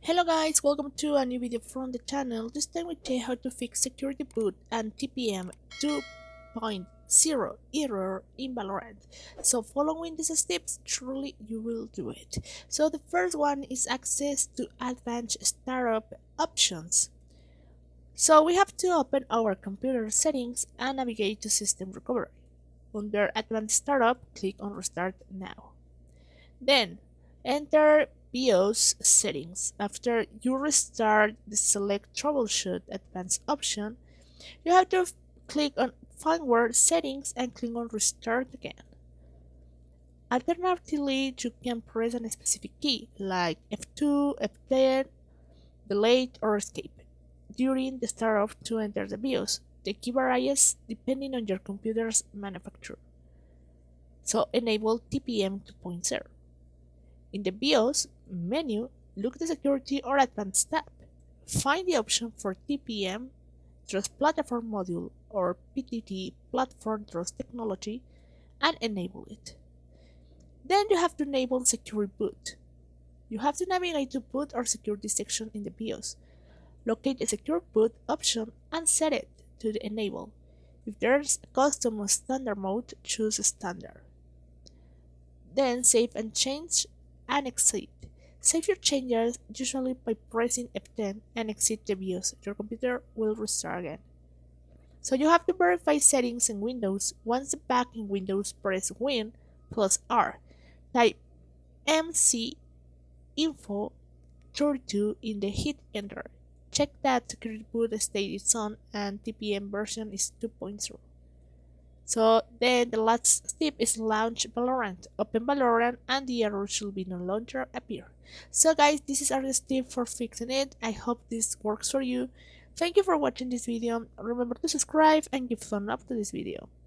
Hello guys, welcome to a new video from the channel. This time we tell you how to fix security boot and tpm 2.0 error in Valorant. So following these steps, truly you will do it. So the first one is access to advanced startup options. So we have to open our computer settings and navigate to system recovery. Under advanced startup, click on restart now. Then enter BIOS settings. After you restart the select troubleshoot advanced option, you have to click on firmware settings and click on restart again. Alternatively, you can press a specific key like F2, F10, delete or escape during the startup to enter the BIOS. The key varies depending on your computer's manufacturer. So enable tpm 2.0. In the BIOS menu, look the Security or Advanced tab. Find the option for TPM, Trust Platform Module, or PTT Platform Trust Technology, and enable it. Then you have to enable Secure Boot. You have to navigate to Boot or Security section in the BIOS. Locate the Secure Boot option and set it to the Enable. If there's a custom or standard mode, choose Standard. Then save and change and exit. Save your changes usually by pressing F10 and exit the BIOS. Your computer will restart again. So you have to verify settings in Windows. Once back in Windows, press Win plus R. Type MC info 32 in the hit enter. Check that security boot state is on and TPM version is 2.0. So then the last step is launch Valorant. Open Valorant and the error should be no longer appear. So guys, this is our step for fixing it. I hope this works for you. Thank you for watching this video. Remember to subscribe and give thumbs up to this video.